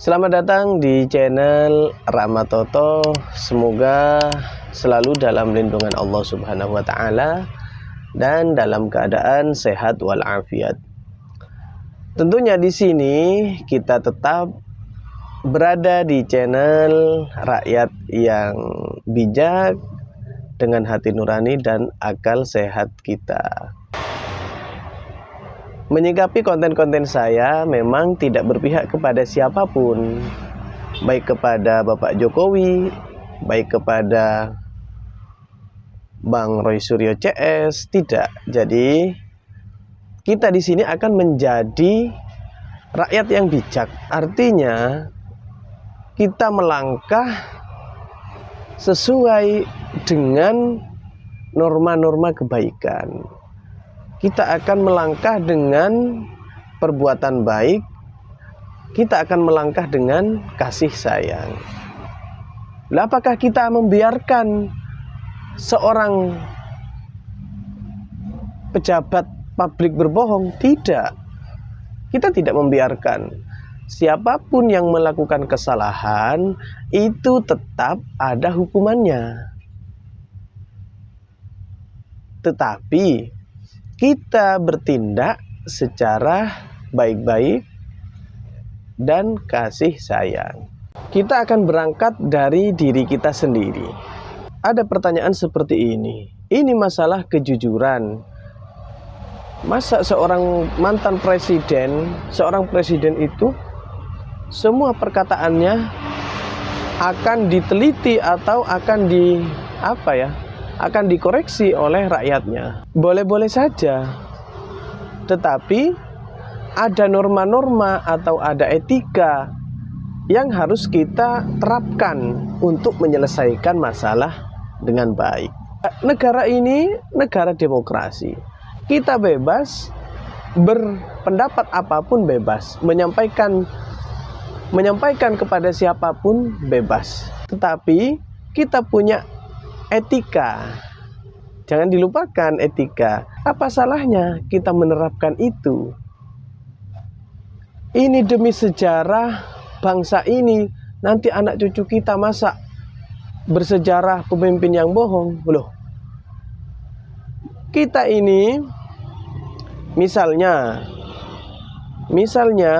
Selamat datang di channel Rahmat Toto. Semoga selalu dalam lindungan Allah Subhanahu wa taala dan dalam keadaan sehat walafiat. Tentunya di sini kita tetap berada di channel rakyat yang bijak dengan hati nurani dan akal sehat kita. Menyikapi konten-konten saya memang tidak berpihak kepada siapapun, baik kepada Bapak Jokowi, baik kepada Bang Roy Suryo CS, tidak. Jadi kita di sini akan menjadi rakyat yang bijak. Artinya kita melangkah sesuai dengan norma-norma kebaikan. Kita akan melangkah dengan perbuatan baik. Kita akan melangkah dengan kasih sayang. Lah, apakah kita membiarkan seorang pejabat publik berbohong? Tidak. Kita tidak membiarkan. Siapapun yang melakukan kesalahan itu tetap ada hukumannya. Tetapi kita bertindak secara baik-baik dan kasih sayang. Kita akan berangkat dari diri kita sendiri. Ada pertanyaan seperti ini. Ini masalah kejujuran. Masa seorang mantan presiden, seorang presiden itu semua perkataannya akan diteliti atau akan akan dikoreksi oleh rakyatnya. Boleh-boleh saja. Tetapi ada norma-norma atau ada etika yang harus kita terapkan untuk menyelesaikan masalah dengan baik. Negara ini negara demokrasi. Kita bebas berpendapat apapun, bebas menyampaikan kepada siapapun bebas. Tetapi kita punya etika. Jangan dilupakan etika. Apa salahnya kita menerapkan itu? Ini demi sejarah bangsa ini. Nanti anak cucu kita masa bersejarah pemimpin yang bohong? Loh. Kita ini misalnya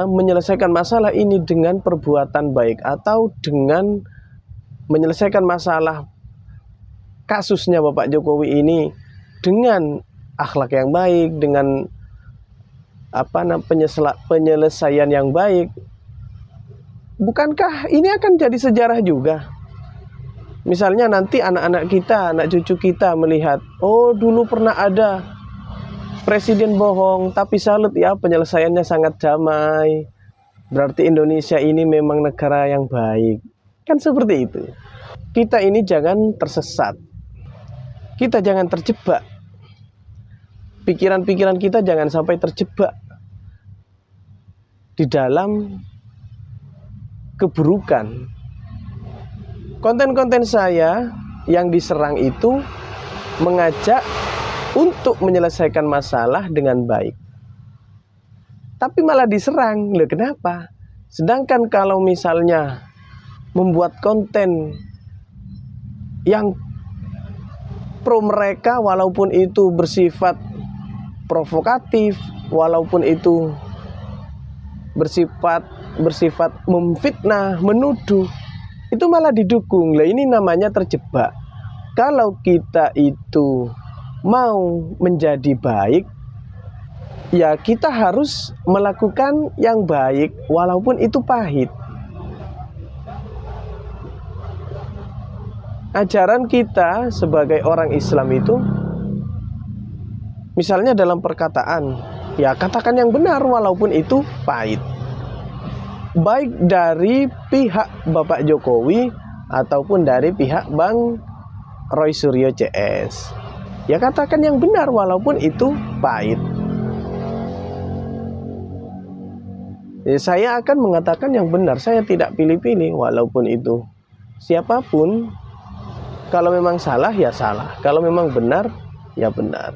menyelesaikan masalah ini dengan perbuatan baik atau dengan menyelesaikan masalah kasusnya Bapak Jokowi ini dengan akhlak yang baik, dengan penyelesaian yang baik, bukankah ini akan jadi sejarah juga? Misalnya nanti anak-anak kita, anak cucu kita melihat, oh dulu pernah ada presiden bohong, tapi salut ya penyelesaiannya sangat damai. Berarti Indonesia ini memang negara yang baik. Kan seperti itu. Kita ini jangan tersesat. Kita jangan terjebak. Pikiran-pikiran kita jangan sampai terjebak di dalam keburukan. Konten-konten saya yang diserang itu mengajak untuk menyelesaikan masalah dengan baik. Tapi malah diserang. Loh, kenapa? Sedangkan kalau misalnya membuat konten yang pro mereka, walaupun itu bersifat provokatif, walaupun itu bersifat memfitnah, menuduh, itu malah didukung. Lah, ini namanya terjebak. Kalau kita itu mau menjadi baik, ya kita harus melakukan yang baik walaupun itu pahit. Ajaran kita sebagai orang Islam itu, misalnya dalam perkataan, ya katakan yang benar walaupun itu pahit. Baik dari pihak Bapak Jokowi ataupun dari pihak Bang Roy Suryo CS. Ya katakan yang benar walaupun itu pahit. Ya, saya akan mengatakan yang benar. Saya tidak pilih-pilih walaupun itu siapapun. Kalau memang salah, ya salah. Kalau memang benar, ya benar.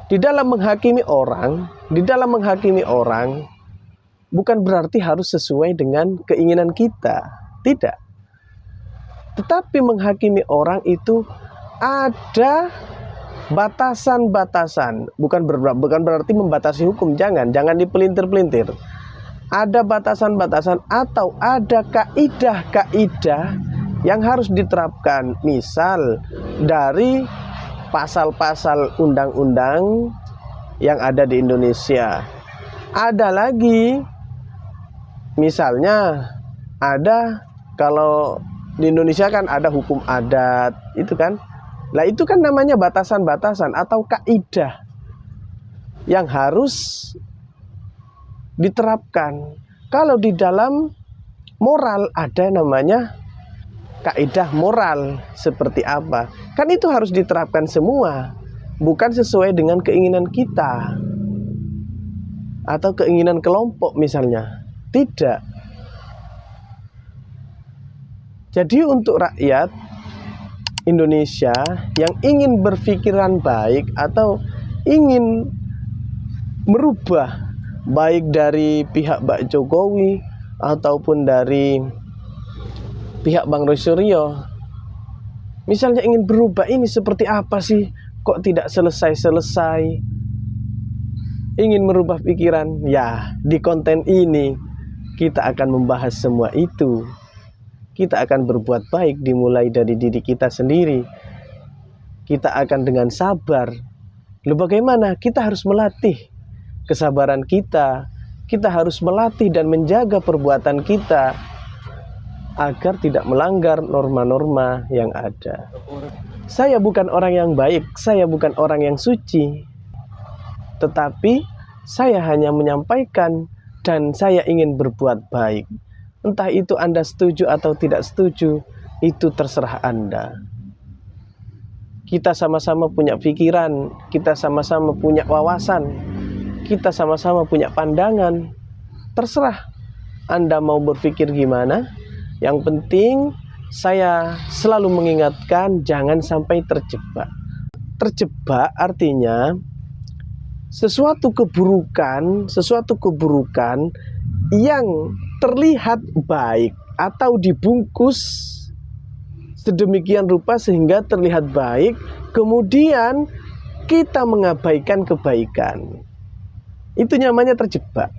Di dalam menghakimi orang, bukan berarti harus sesuai dengan keinginan kita. Tidak. Tetapi menghakimi orang itu ada batasan-batasan. Bukan berarti membatasi hukum. Jangan dipelintir-pelintir. Ada batasan-batasan atau ada kaidah-kaidah yang harus diterapkan. Misal dari pasal-pasal undang-undang yang ada di Indonesia. Ada lagi, misalnya ada, kalau di Indonesia kan ada hukum adat, itu kan. Nah itu kan namanya batasan-batasan atau kaidah yang harus diterapkan. Kalau di dalam moral ada namanya kaidah moral seperti apa. Kan itu harus diterapkan semua, bukan sesuai dengan keinginan kita atau keinginan kelompok misalnya. Tidak. Jadi untuk rakyat Indonesia yang ingin berpikiran baik atau ingin merubah, baik dari pihak Pak Jokowi ataupun dari pihak Bang Roy Suryo, misalnya ingin berubah, ini seperti apa sih, kok tidak selesai-selesai, ingin merubah pikiran, ya di konten ini kita akan membahas semua itu. Kita akan berbuat baik dimulai dari diri kita sendiri. Kita akan dengan sabar. Lalu bagaimana? Kita harus melatih kesabaran kita. Kita harus melatih dan menjaga perbuatan kita agar tidak melanggar norma-norma yang ada. Saya bukan orang yang baik, saya bukan orang yang suci. Tetapi saya hanya menyampaikan dan saya ingin berbuat baik. Entah itu Anda setuju atau tidak setuju, itu terserah Anda. Kita sama-sama punya pikiran, kita sama-sama punya wawasan, kita sama-sama punya pandangan. Terserah Anda mau berpikir gimana. Yang penting saya selalu mengingatkan jangan sampai terjebak. Terjebak artinya sesuatu keburukan yang terlihat baik atau dibungkus sedemikian rupa sehingga terlihat baik, kemudian kita mengabaikan kebaikan. Itu namanya terjebak.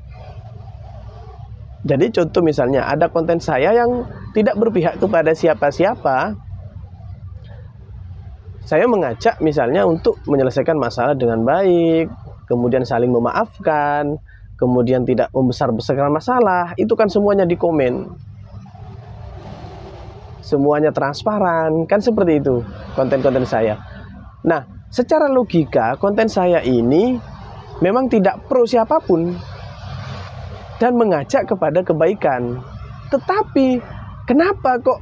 Jadi contoh misalnya ada konten saya yang tidak berpihak kepada siapa-siapa. Saya mengajak misalnya untuk menyelesaikan masalah dengan baik, kemudian saling memaafkan, kemudian tidak membesar-besarkan masalah. Itu kan semuanya di komen, semuanya transparan, kan seperti itu konten-konten saya. Nah, secara logika konten saya ini memang tidak pro siapapun dan mengajak kepada kebaikan. Tetapi kenapa kok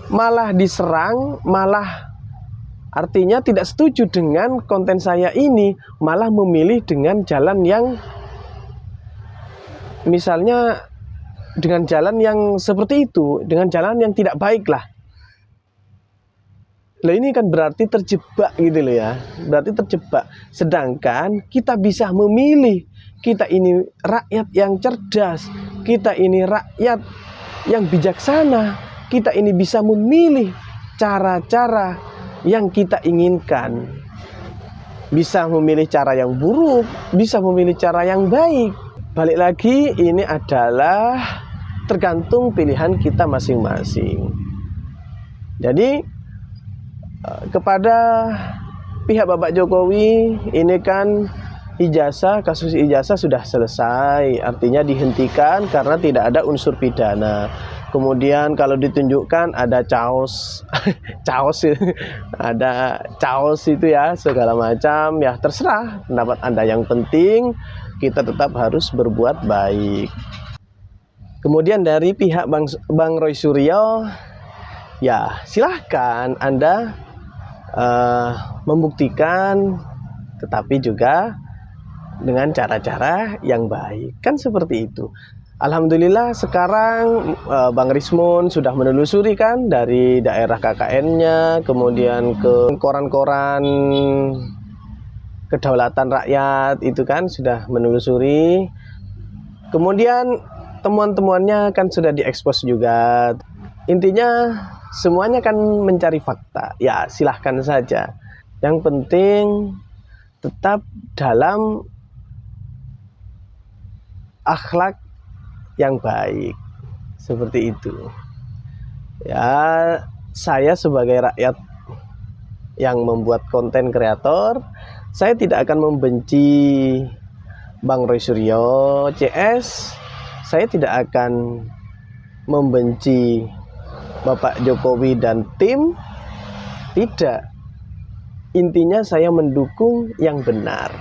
malah diserang, malah artinya tidak setuju dengan konten saya ini, malah memilih dengan jalan yang misalnya dengan jalan yang seperti itu, dengan jalan yang tidak baik lah. Lah ini kan berarti terjebak gitu loh ya. Berarti terjebak. Sedangkan kita bisa memilih. Kita ini rakyat yang cerdas. Kita ini rakyat yang bijaksana. Kita ini bisa memilih cara-cara yang kita inginkan. Bisa memilih cara yang buruk, bisa memilih cara yang baik. Balik lagi, ini adalah tergantung pilihan kita masing-masing. Jadi kepada pihak Bapak Jokowi, ini kan kasus ijazah sudah selesai, artinya dihentikan karena tidak ada unsur pidana. Kemudian kalau ditunjukkan ada caos, ada caos itu ya, segala macam, ya terserah pendapat Anda. Yang penting kita tetap harus berbuat baik. Kemudian dari pihak Bang Roy Suryo, ya silahkan Anda membuktikan, tetapi juga dengan cara-cara yang baik, kan seperti itu. Alhamdulillah sekarang Bang Rismon sudah menelusuri kan dari daerah KKN-nya, kemudian ke koran-koran kedaulatan rakyat itu kan sudah menelusuri. Kemudian temuan-temuannya kan sudah diekspos juga. Intinya semuanya kan mencari fakta. Ya, silahkan saja. Yang penting tetap dalam akhlak yang baik. Seperti itu. Ya, saya sebagai rakyat yang membuat konten kreator, saya tidak akan membenci Bang Roy Suryo CS. Saya tidak akan membenci Bapak Jokowi dan tim. Tidak. Intinya saya mendukung yang benar.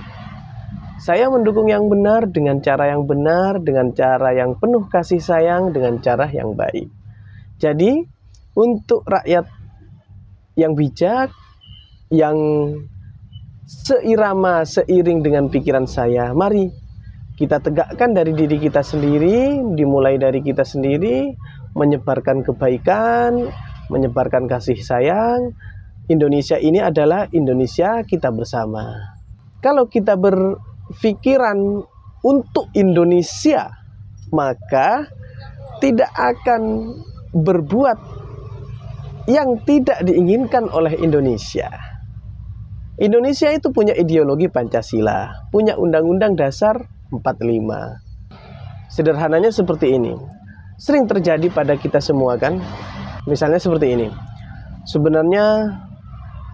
Saya mendukung yang benar dengan cara yang benar, dengan cara yang penuh kasih sayang, dengan cara yang baik. Jadi, untuk rakyat yang bijak, yang seirama, seiring dengan pikiran saya, mari kita tegakkan dari diri kita sendiri, dimulai dari kita sendiri, menyebarkan kebaikan, menyebarkan kasih sayang. Indonesia ini adalah Indonesia kita bersama. Kalau kita berpikiran untuk Indonesia, maka tidak akan berbuat yang tidak diinginkan oleh Indonesia. Indonesia itu punya ideologi Pancasila, punya Undang-Undang Dasar 45. Sederhananya seperti ini. Sering terjadi pada kita semua kan? Misalnya seperti ini. Sebenarnya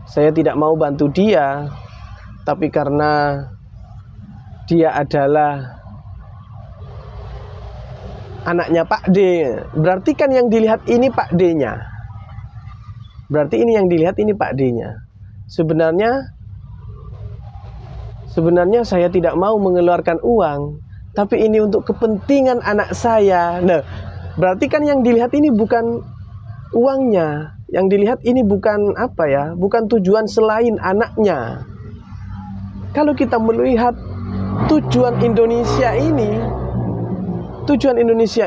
saya tidak mau bantu dia, tapi karena dia adalah anaknya Pak D, berarti kan yang dilihat ini Pak D-nya. Berarti ini yang dilihat ini Pak D-nya. Sebenarnya saya tidak mau mengeluarkan uang, tapi ini untuk kepentingan anak saya. Nah, berarti kan yang dilihat ini bukan uangnya, yang dilihat ini bukan bukan tujuan selain anaknya. Kalau kita melihat tujuan Indonesia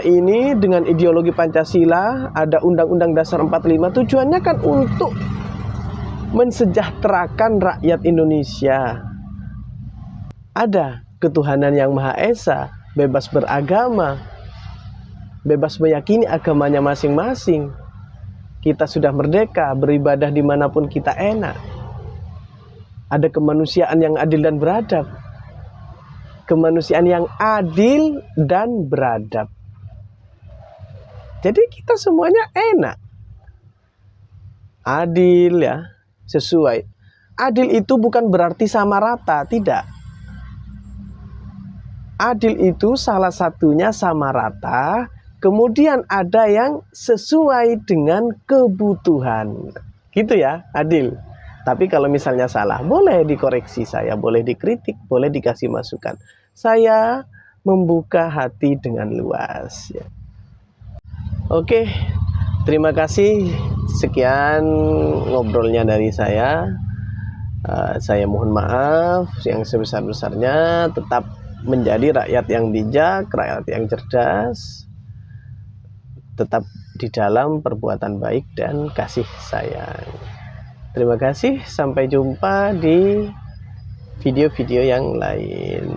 ini dengan ideologi Pancasila, ada Undang-Undang Dasar 45, tujuannya kan untuk mensejahterakan rakyat Indonesia. Ada ketuhanan yang Maha Esa, bebas beragama, bebas meyakini agamanya masing-masing. Kita sudah merdeka, beribadah dimanapun kita enak. Ada kemanusiaan yang adil dan beradab. Kemanusiaan yang adil dan beradab. Jadi kita semuanya enak. Adil ya, sesuai. Adil itu bukan berarti sama rata, tidak. Adil itu salah satunya sama rata, kemudian ada yang sesuai dengan kebutuhan. Gitu ya, adil. Tapi kalau misalnya salah, boleh dikoreksi saya, boleh dikritik, boleh dikasih masukan. Saya membuka hati dengan luas. Ya. Oke, terima kasih. Sekian ngobrolnya dari saya. Saya mohon maaf yang sebesar-besarnya. Tetap menjadi rakyat yang bijak, rakyat yang cerdas. Tetap di dalam perbuatan baik dan kasih sayang. Terima kasih, sampai jumpa di video-video yang lain.